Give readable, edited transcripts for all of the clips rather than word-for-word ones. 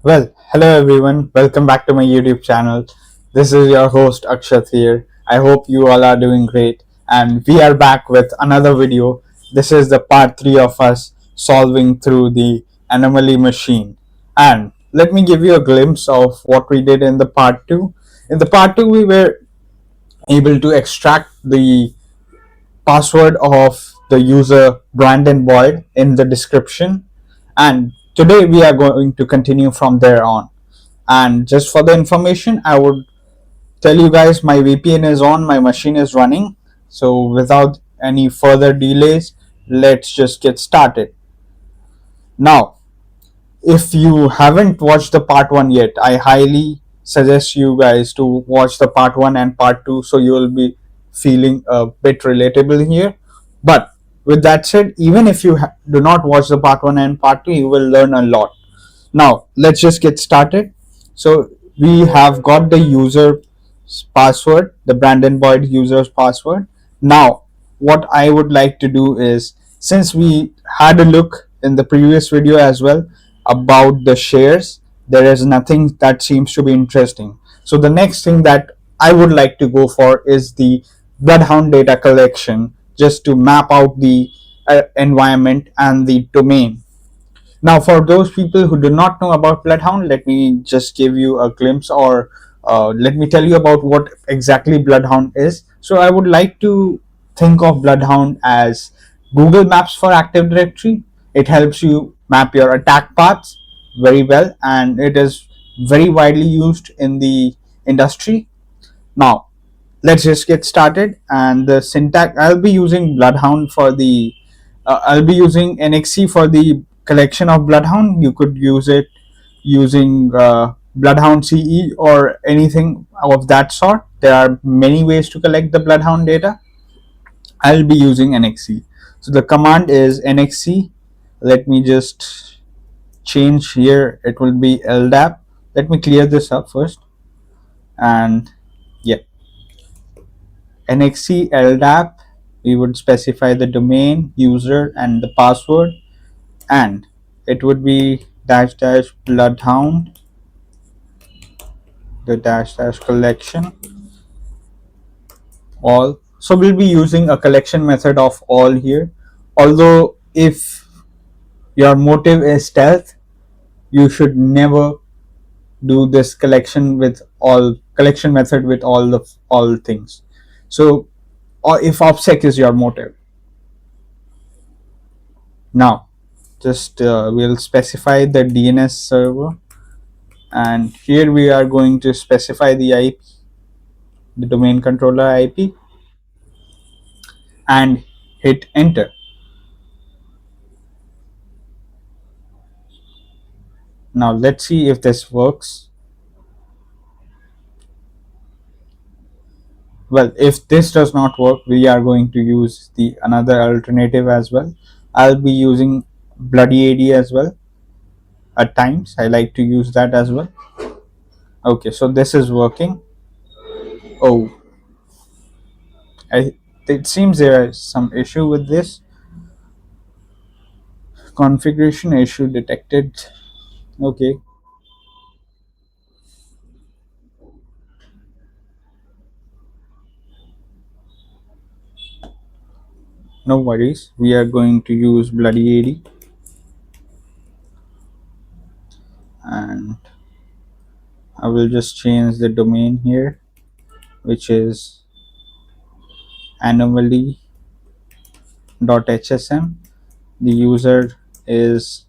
Well, hello everyone. Welcome back to my YouTube channel. This is your host Akshat here. I hope you all are doing great. And we are back with another video. This is the part 3 of us solving through the Anomaly machine. And let me give you a glimpse of what we did in the part 2. In the part 2, we were able to extract the password of the user Brandon Boyd in the description. And today we are going to continue from there on. And just for the information, I would tell you guys my VPN is on, my machine is running. So without any further delays, let's just get started. Now, if you haven't watched the part 1 yet, I highly suggest you guys to watch the part 1 and part 2 so you will be feeling a bit relatable here. But with that said, even if you do not watch the part 1 and part 2, you will learn a lot. Now let's just get started. So we have got the user password, the Brandon Boyd user's password. Now what I would like to do is, since we had a look in the previous video as well about the shares, there is nothing that seems to be interesting. So the next thing that I would like to go for is the bloodhound data collection, just to map out the environment and the domain. Now, for those people who do not know about Bloodhound, let me just give you a glimpse, or let me tell you about what exactly Bloodhound is. So, I would like to think of Bloodhound as Google Maps for Active Directory. It helps you map your attack paths very well, and it is very widely used in the industry. Now, let's just get started. And the syntax, I'll be using Bloodhound for the I'll be using NXC for the collection of Bloodhound. You could use it using Bloodhound CE or anything of that sort. There are many ways to collect the Bloodhound data. I'll be using NXC. So the command is NXC. Let me just change here. It will be LDAP. Let me clear this up first. And yeah, NXC LDAP. We would specify the domain, user, and the password, and it would be dash dash bloodhound, the dash dash collection, all. So we'll be using a collection method of all here. Although if your motive is stealth, you should never do this collection method with all things. So, or if OPSEC is your motive. Now just we'll specify the DNS server, and here we are going to specify the IP, the domain controller IP, and hit enter. Now let's see if this works. Well, if this does not work, we are going to use the another alternative as well. I'll be using bloody AD as well. At times I like to use that as well. Okay, so this is working. Oh, it seems there is some issue with this. Configuration issue detected. Okay, no worries. We are going to use bloody AD, and I will just change the domain here, which is anomaly.hsm. The user is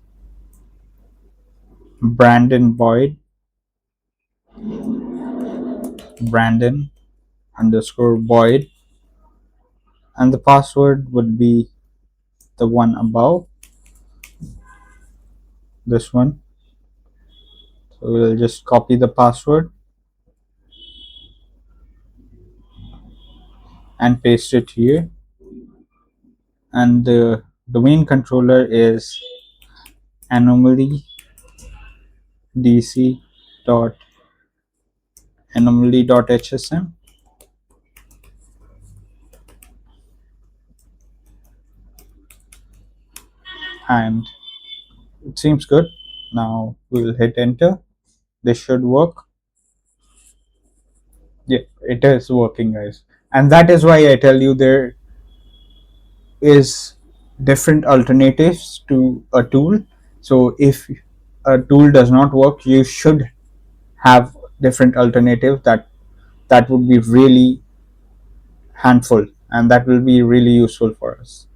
Brandon Boyd, Brandon underscore Boyd, and the password would be the one above, this one. So we'll just copy the password and paste it here, and the domain controller is anomaly dc dot anomaly.hsm, and it seems good. Now we'll hit enter. This should work. Yeah, it is working, guys. And that is why I tell you there is different alternatives to a tool. So if a tool does not work, you should have different alternative that would be really handful and that will be really useful for us.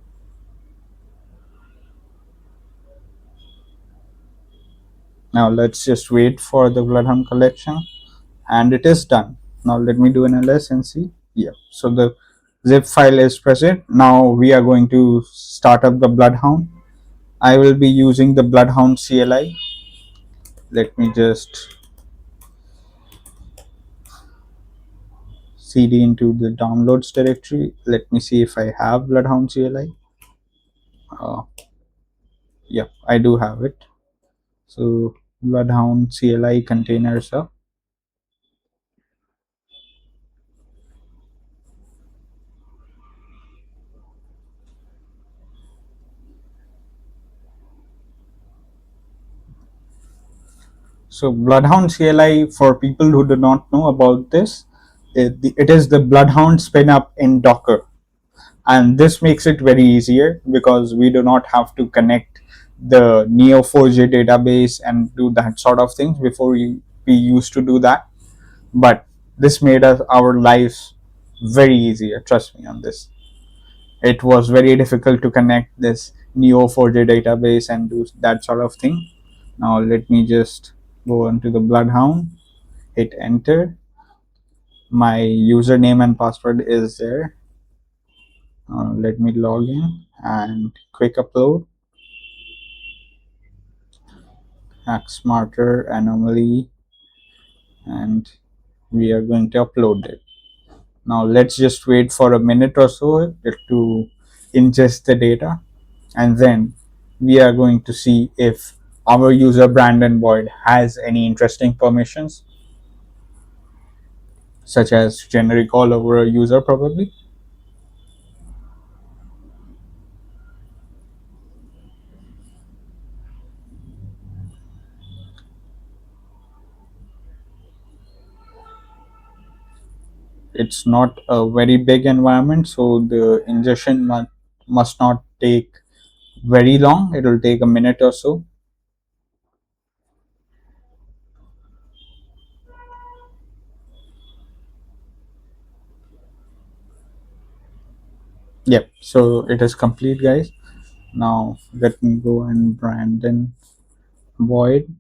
Now let's just wait for the bloodhound collection, and it is done. Now let me do an ls and see. Yeah, so the zip file is present. Now we are going to start up the bloodhound. I will be using the bloodhound CLI. Let me just cd into the downloads directory. Let me see if I have bloodhound CLI. uh, yeah, I do have it. So bloodhound CLI containers up. So bloodhound CLI, for people who do not know about this, it is the bloodhound spin up in Docker, and this makes it very easier because we do not have to connect the Neo4j database and do that sort of things. Before we used to do that, but this made us our lives very easier. Trust me on this. It was very difficult to connect this Neo4j database and do that sort of thing. Now let me just go into the bloodhound, hit enter. My username and password is there. Let me log in and quick upload. HackSmarter Anomaly, and we are going to upload it. Now let's just wait for a minute or so to ingest the data, and then we are going to see if our user Brandon Boyd has any interesting permissions, such as generic all over a user probably. It's not a very big environment, so the ingestion must not take very long. It will take a minute or so. Yep, so it is complete, guys. Now let me go and Brandon Boyd.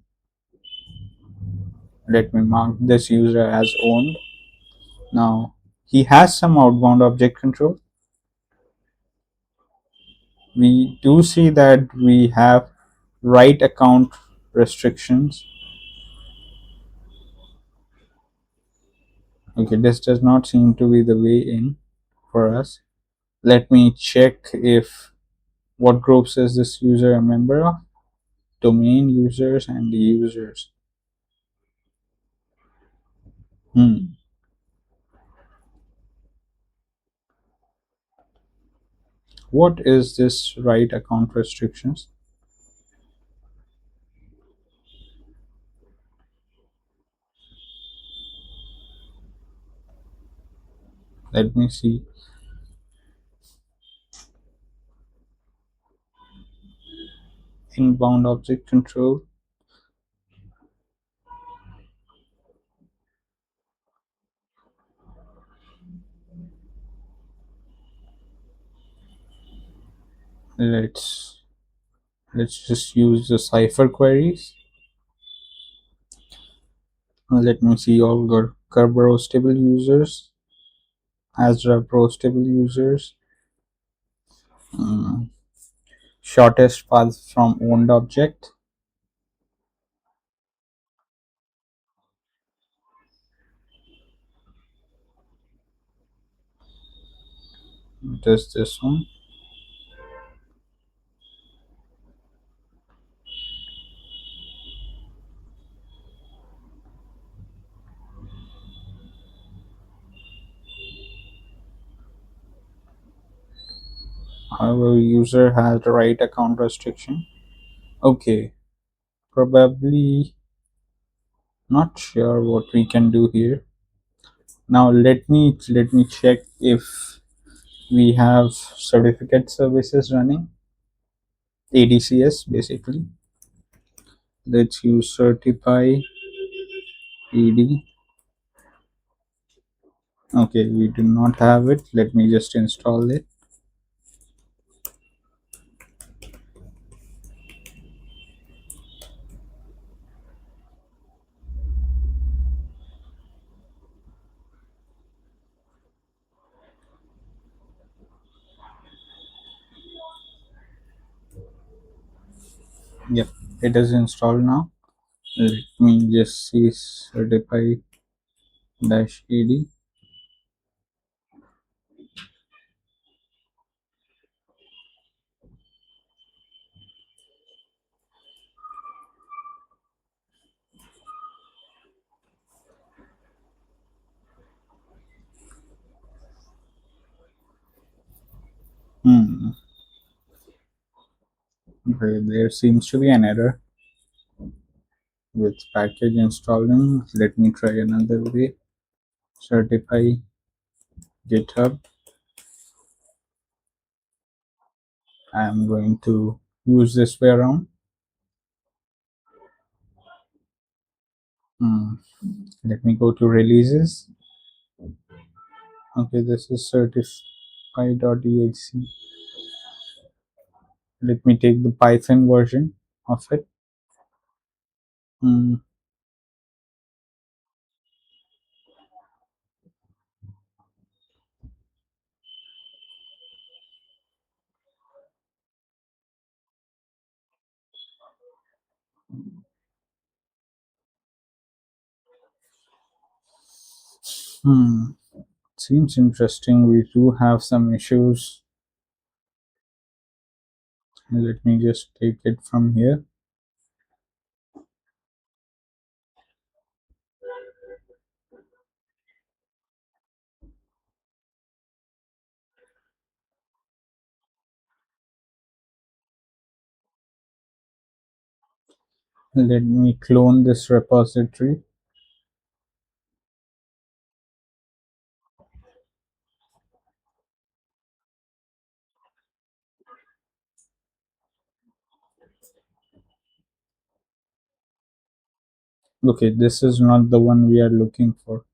Let me mark this user as owned. Now he has some outbound object control. We do see that we have write account restrictions. Okay, this does not seem to be the way in for us. Let me check if what groups is this user a member of. Domain users and the users. Hmm. What is this write account restrictions? Let me see. Inbound object control. Let's just use the cipher queries. Let me see all Kerberos stable users, Asra Pro stable users, mm, shortest path from owned object. Just this one. However, user has the right account restriction. Okay, probably Not sure what we can do here. Now let me check if we have certificate services running. ADCS basically. Let's use certify ED. Okay, we do not have it. Let me just install it. Yep, it is installed now. Let me just see certify dash ED. Hmm. Okay, there seems to be an error with package installing. Let me try another way. Certify GitHub. I am going to use this way around. Hmm. Let me go to releases. Okay, this is certify.exe. Let me take the Python version of it. Hmm. Hmm. Seems interesting. We do have some issues. Let me just take it from here. Let me clone this repository. Okay, this is not the one we are looking for.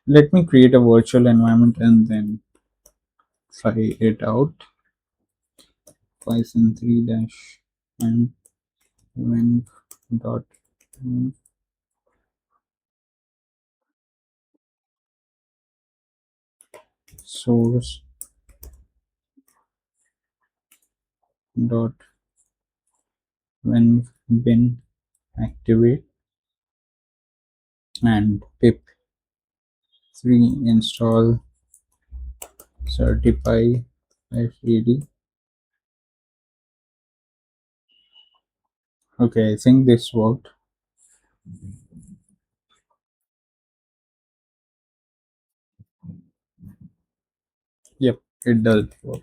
Let me create a virtual environment and then try it out. Python 3 dash and when dot source dot when bin activate and pip 3 install certify fed. Okay, I think this worked. Yep, it does work.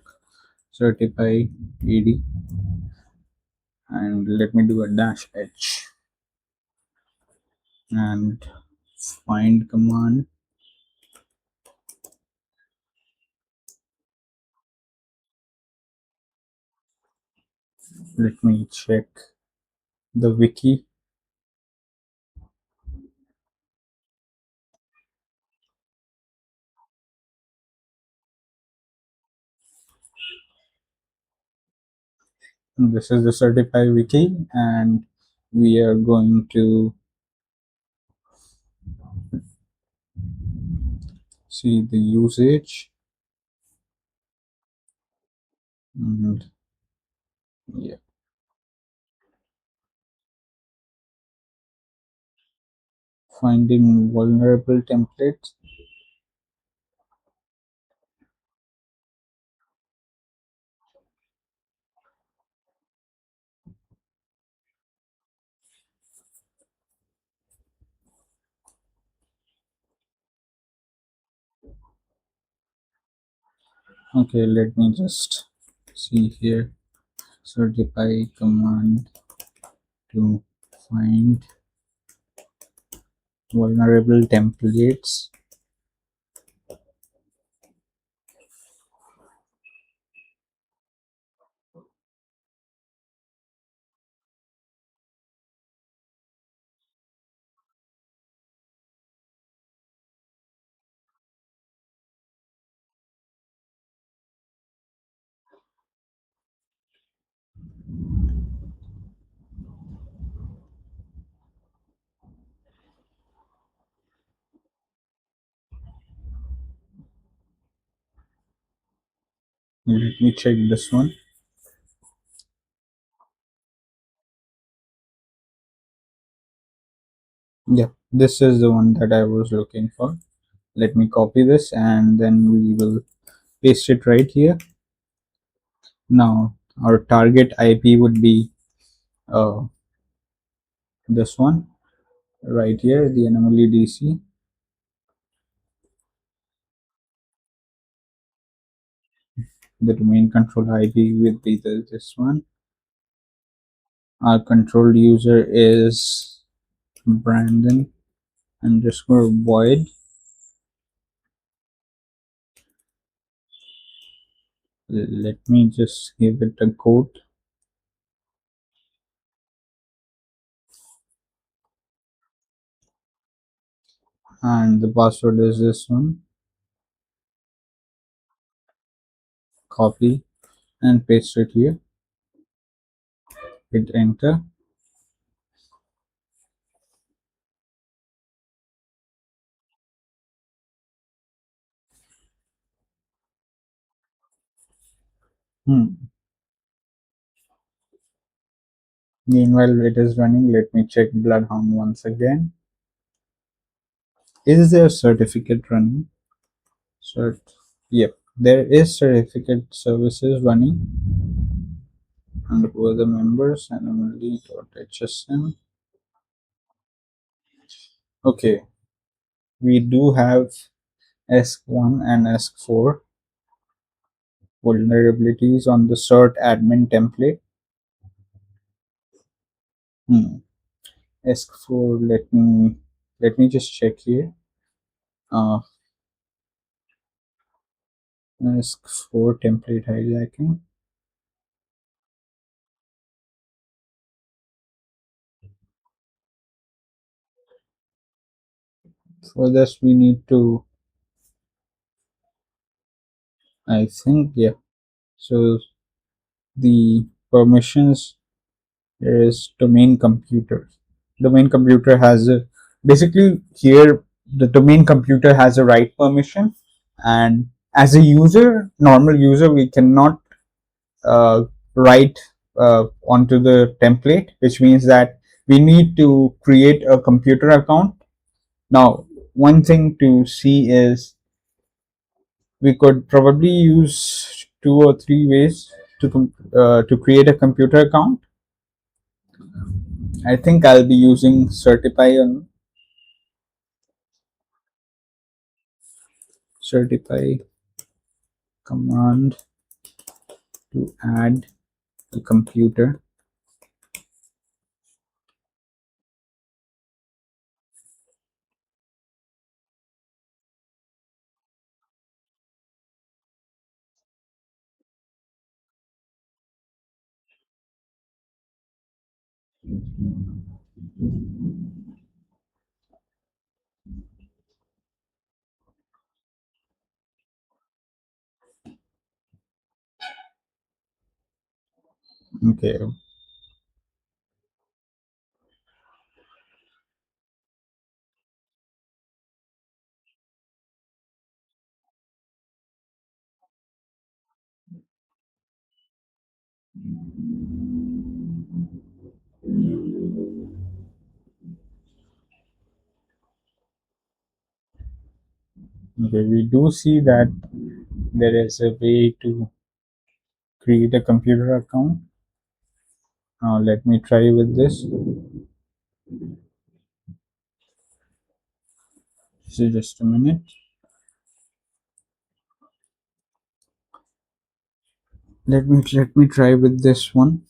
Certify ed and let me do a dash h and find command. Let me check the wiki. This is the certify wiki and we are going to see the usage and yeah, finding vulnerable templates. Okay, let me just see here. Certify command to find vulnerable templates. Let me check this one. Yeah, this is the one that I was looking for. Let me copy this and then we will paste it right here. Now our target IP would be uh, this one right here, the Anomaly DC. The domain control IP would be this one. Our control user is Brandon underscore void. Let me just give it a quote. And the password is this one. Copy and paste it here. Hit enter. Meanwhile, it is running. Let me check Bloodhound once again. Is there certificate running? Cert. Yep, there is certificate services running. And who are the members? Anomaly.hsm. Okay, we do have ESC1 and ESC4 vulnerabilities on the cert admin template. ESC4. Let me just check here. Uh, ESC4 template hijacking. For this, we need to. I think, yeah. So the permissions is domain computer. Domain computer has a, basically here the domain computer has a write permission, and as a user, normal user, we cannot write onto the template, which means that we need to create a computer account. Now, one thing to see is we could probably use 2 or 3 ways to create a computer account. I think I'll be using certify command to add a computer. Okay, okay, we do see that there is a way to create a computer account. Now let me try with this. So just a minute. Let me try with this one.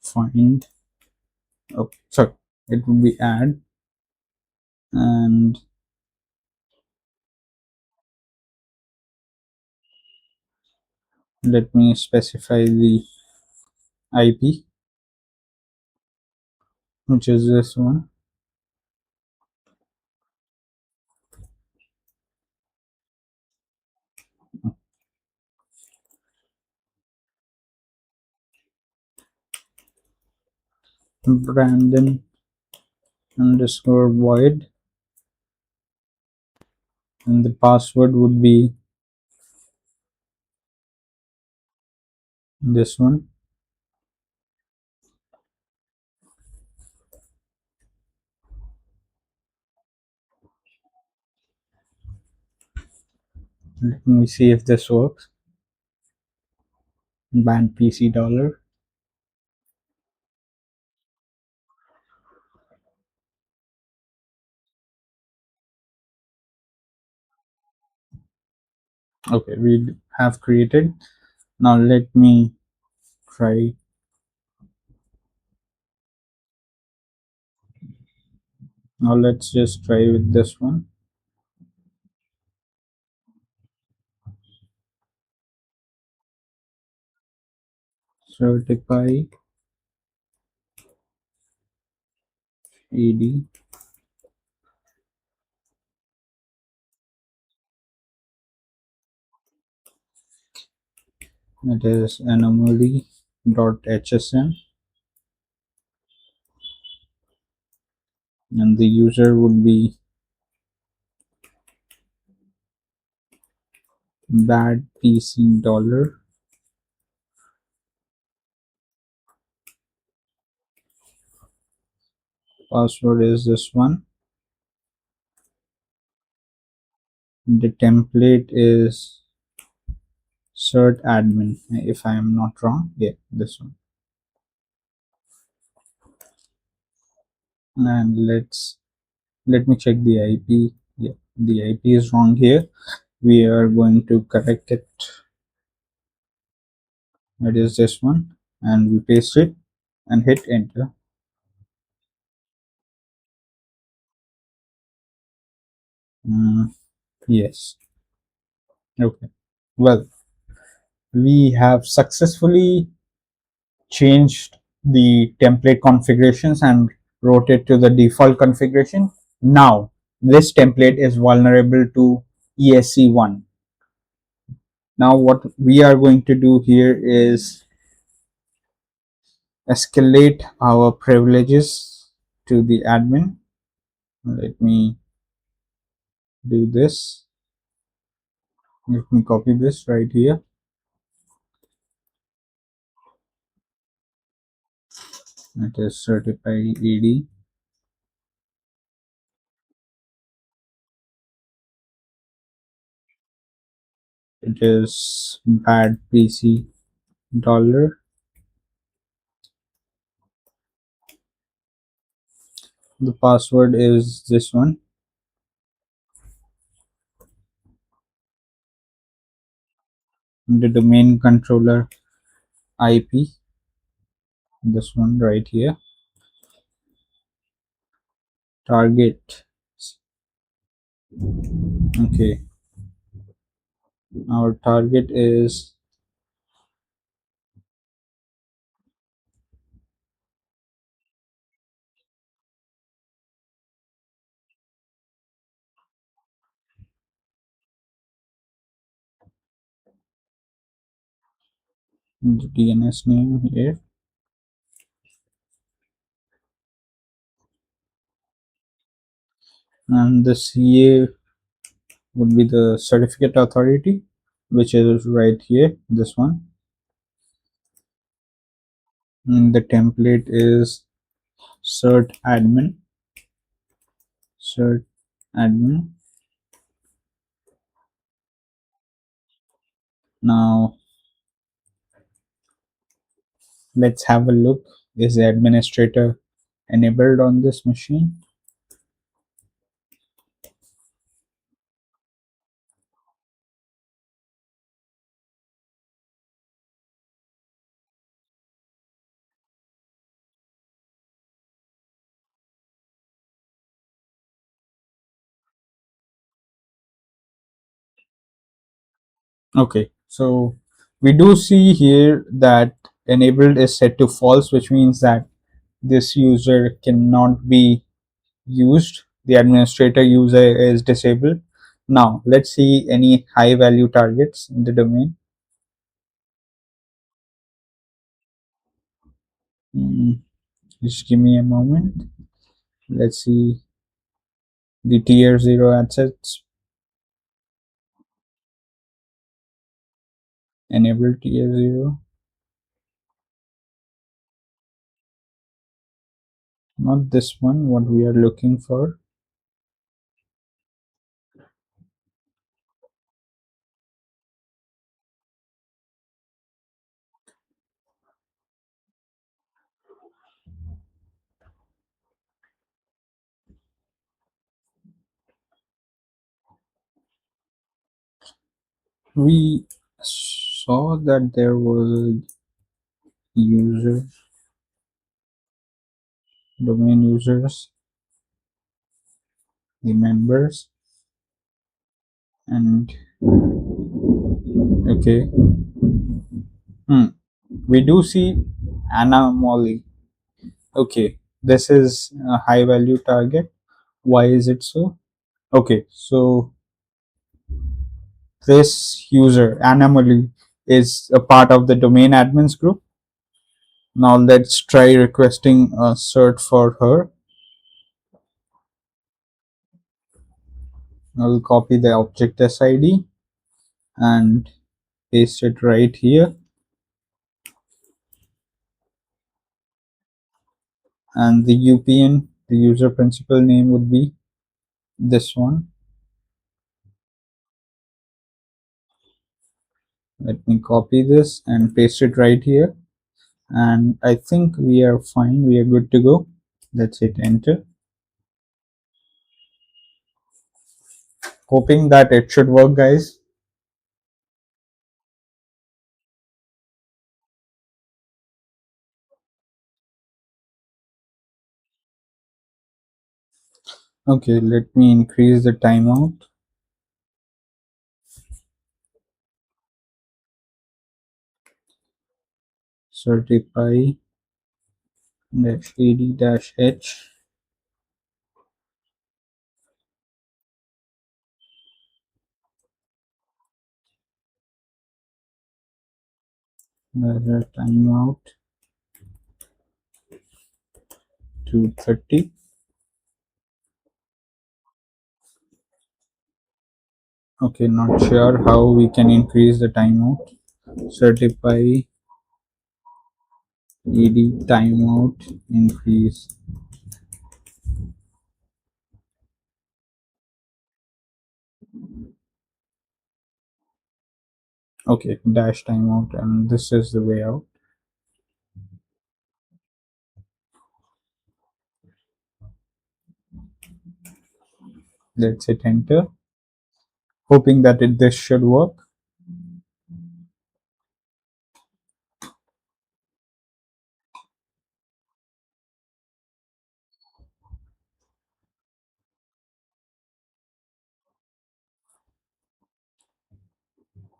Find. Oh, sorry. It would be add, and let me specify the IP, which is this one. Brandon underscore void, and the password would be this one. Let me see if this works. Band PC dollar. Okay, we have created. Now let me try. Now let's just try with this one. Certify AD. It is anomaly.hsm, and the user would be bad PC dollar. Password is this one. The template is cert admin, if I am not wrong. Yeah, this one. And let me check the IP. Yeah, the IP is wrong here. We are going to correct it. It is this one, and we paste it and hit enter. Yes. Okay. Well, we have successfully changed the template configurations and wrote it to the default configuration. Now, this template is vulnerable to ESC1. Now, what we are going to do here is escalate our privileges to the admin. Let me do this. Let me copy this right here. It is certified AD. It is bad PC dollar. The password is this one. The domain controller IP, this one right here. Target. Okay, our target is the DNS name here, and the CA would be the certificate authority, which is right here, this one. And the template is cert admin. Cert admin. Now let's have a look. Is the administrator enabled on this machine? Okay, so we do see here that enabled is set to false, which means that this user cannot be used. The administrator user is disabled. Now let's see any high value targets in the domain. Mm, just give me a moment. Let's see the tier 0 assets, enable tier 0. Not this one, what we are looking for. We saw that there was a user, domain users, the members, and okay. Hmm. We do see Anomaly. Okay, this is a high value target. Why is it so? Okay, so this user Anomaly is a part of the domain admins group. Now let's try requesting a cert for her. I'll copy the object SID and paste it right here, and the UPN, the user principal name, would be this one. Let me copy this and paste it right here, and I think we are fine, we are good to go. Let's hit enter, hoping that it should work, guys. Okay, let me increase the timeout. Certify dash ad dash h, timeout 230. Okay, not sure how we can increase the timeout. Certify ed timeout increase. Okay, dash timeout, and this is the way out. Let's hit enter, hoping that this should work.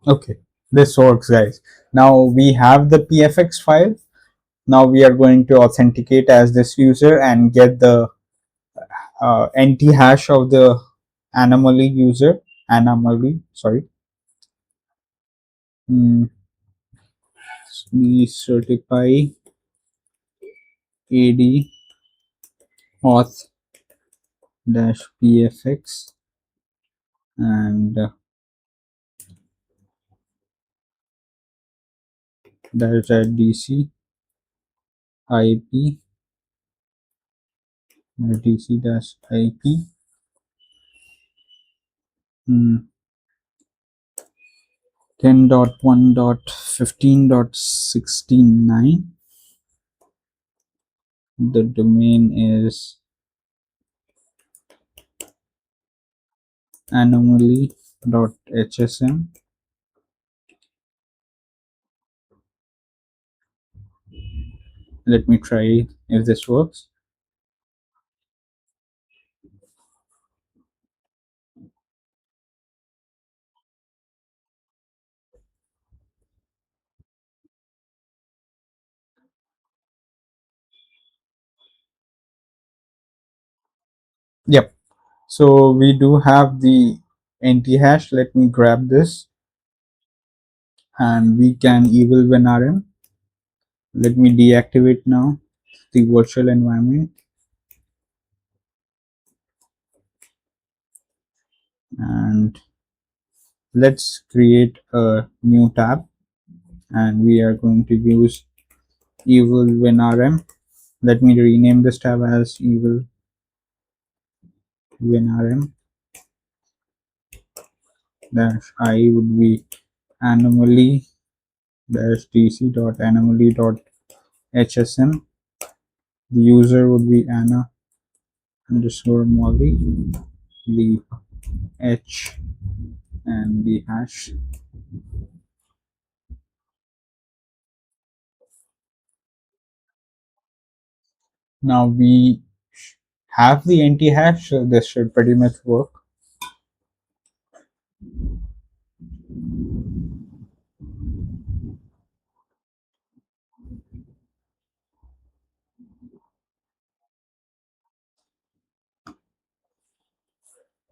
Okay, this works, guys. Now we have the pfx file. Now we are going to authenticate as this user and get the NT hash of the anomaly user. Anomaly, sorry. We certify ad auth dash pfx and dash dc ip dc dash ip 10.1.15.69. The domain is anomaly.hsm. Let me try if this works. So we do have the NT hash. Let me grab this and we can evil WinRM. Let me deactivate now the virtual environment and let's create a new tab and we are going to use evil WinRM. Let me rename this tab as evil WinRM dash I would be anomaly dash dc dot anomaly dot hsm. The user would be Anna underscore Molly, the H and the hash. Now we have the NT hash, so this should pretty much work.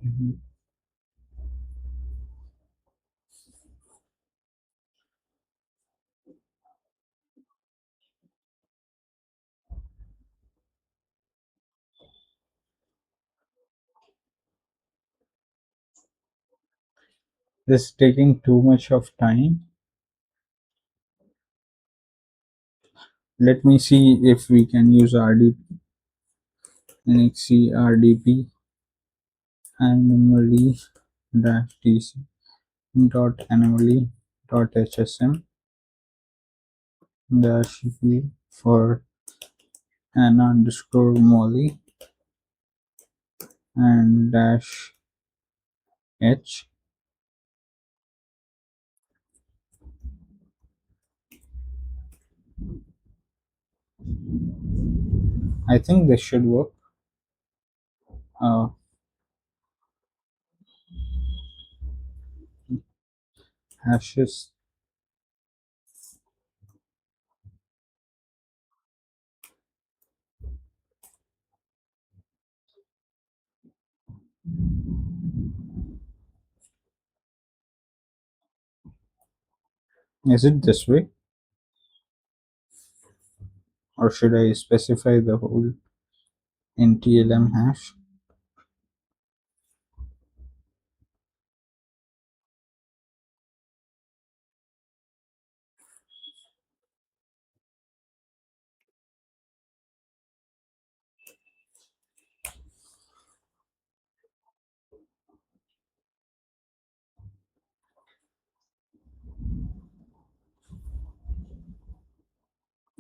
Mhm. This is taking too much of time. Let me see if we can use RDP, NXC RDP anomaly dash dc dot anomaly dot hsm dash e for Anna underscore Molly and dash h. I think this should work. Uh, hashes. Is it this way, or should I specify the whole NTLM hash?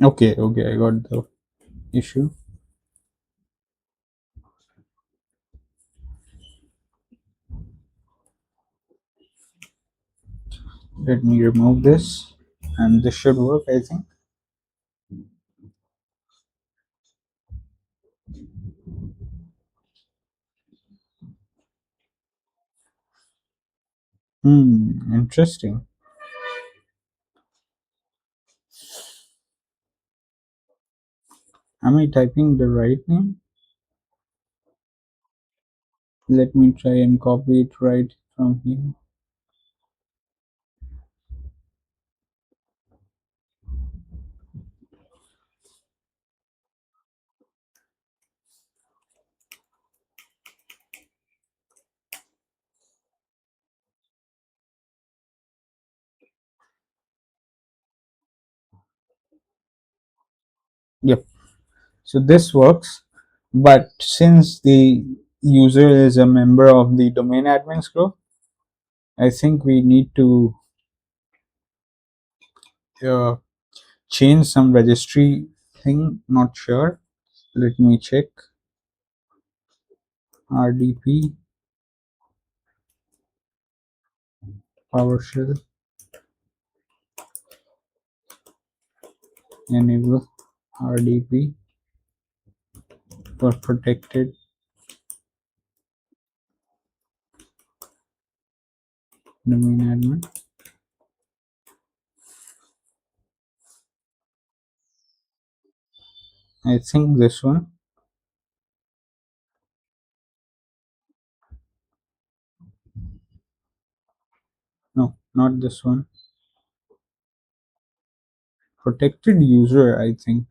Okay, okay, I got the issue. Let me remove this, and this should work, I think. Interesting. Am I typing the right name? Let me try and copy it right from here. Yep. So this works, but since the user is a member of the domain admins group, I think we need to uh, change some registry thing. Not sure. Let me check. RDP PowerShell enable RDP for protected domain admin. I think this one. Not this one. Protected user, I think.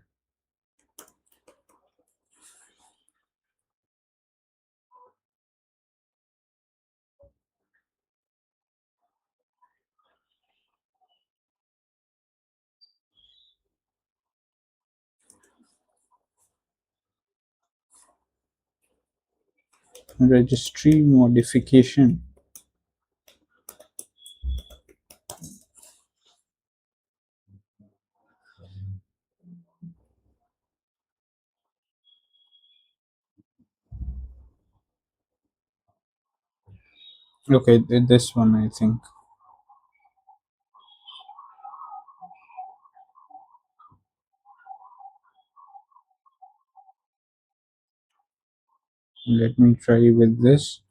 Registry modification. Okay, this one, I think. Let me try with this.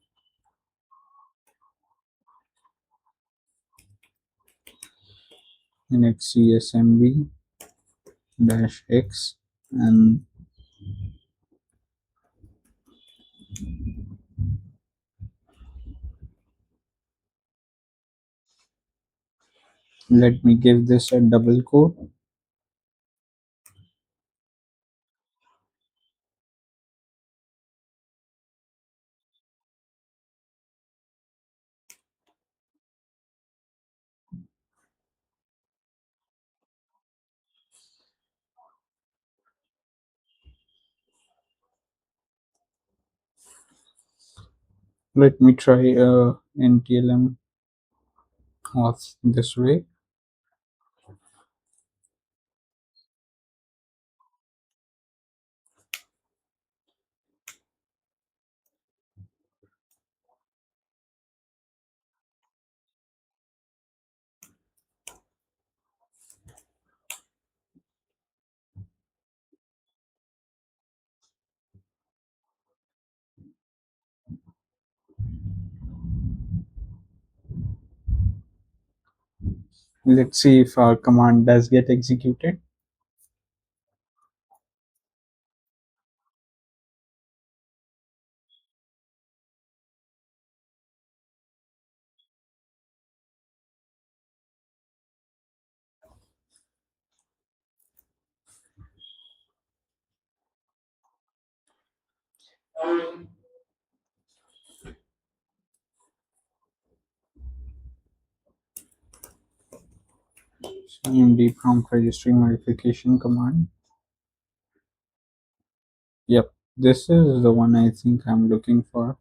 NXCSMB dash X, and let me give this a double quote. Let me try NTLM auth this way. Let's see if our command does get executed. CMD prompt registry modification command. Yep, this is the one I think I'm looking for.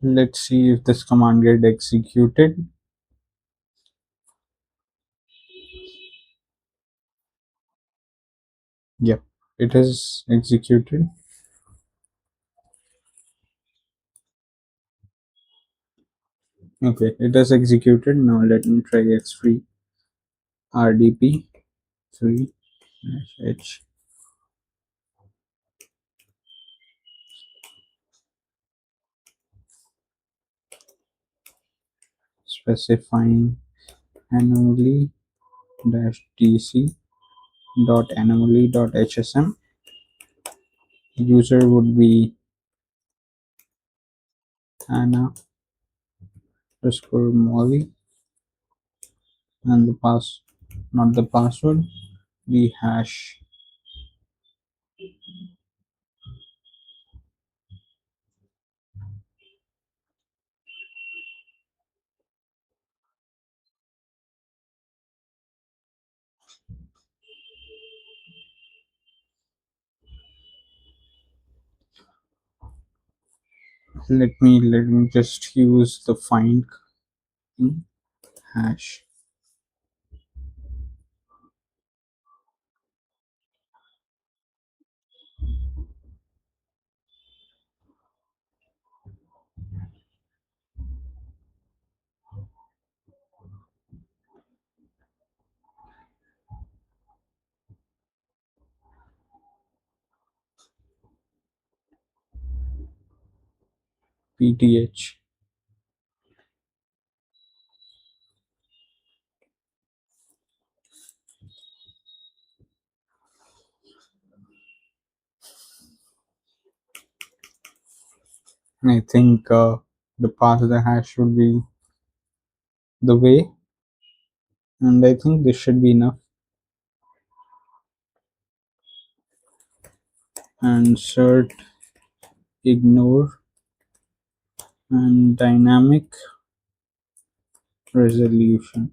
Let's see if this command get executed. Yep, it is executed. Okay, it is executed. Now let me try x3 rdp 3 h specifying anomaly dash dc dot anomaly dot hsm. User would be Anna underscore Molly, and the pass, not the password, the hash. Let me just use the find hash. PTH. I think the path of the hash should be the way, and I think this should be enough. Insert, ignore, and dynamic resolution.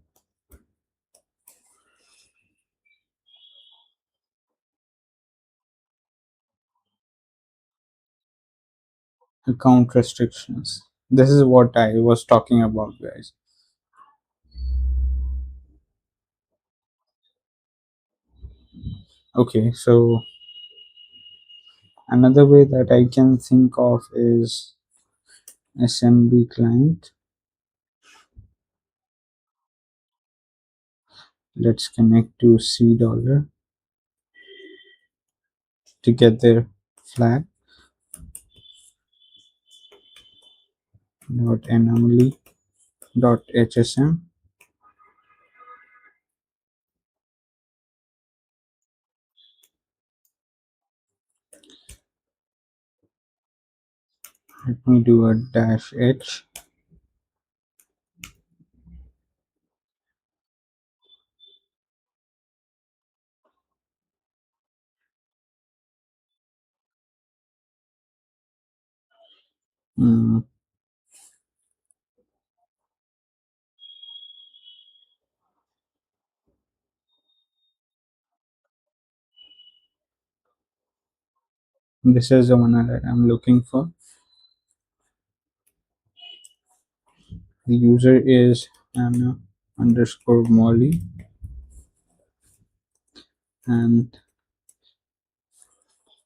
Account restrictions. This is what I was talking about, guys. Okay, so another way that I can think of is assembly client. Let's connect to C dollar to get their flag. Dot anomaly dot hsm. Let me do a dash h. Mm, this is the one that I'm looking for. The user is Anna underscore Molly, and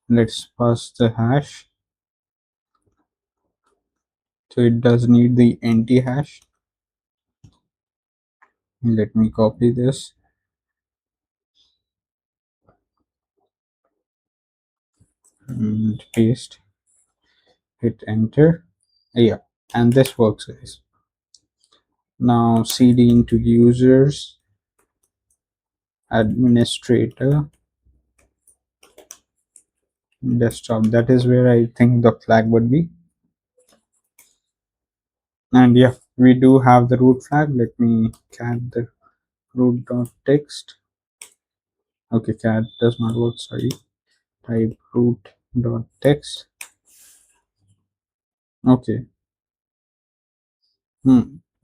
let's pass the hash. So it does need the NT hash. Let me copy this and paste. Hit enter. Yeah, and this works, guys. Now cd into users administrator desktop. That is where I think the flag would be. And yeah, we do have the root flag. Let me cat the root.text. Okay, cat does not work, sorry. Type root.text. Okay.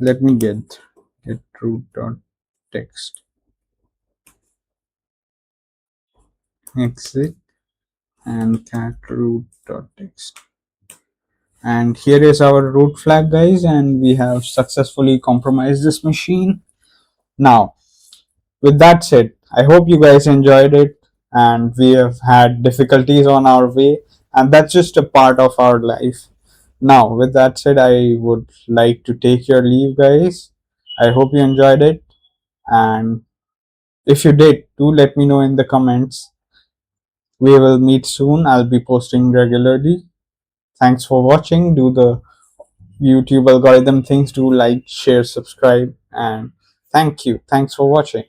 Let me get root.text. Exit and cat root.text. And here is our root flag, guys, and we have successfully compromised this machine. Now, with that said, I hope you guys enjoyed it, and we have had difficulties on our way, and that's just a part of our life. Now, with that said, I would like to take your leave, guys. I hope you enjoyed it, and if you did, do let me know in the comments. We will meet soon. I'll be posting regularly. Thanks for watching. Do the YouTube algorithm things, do like, share, subscribe, and thank you. Thanks for watching.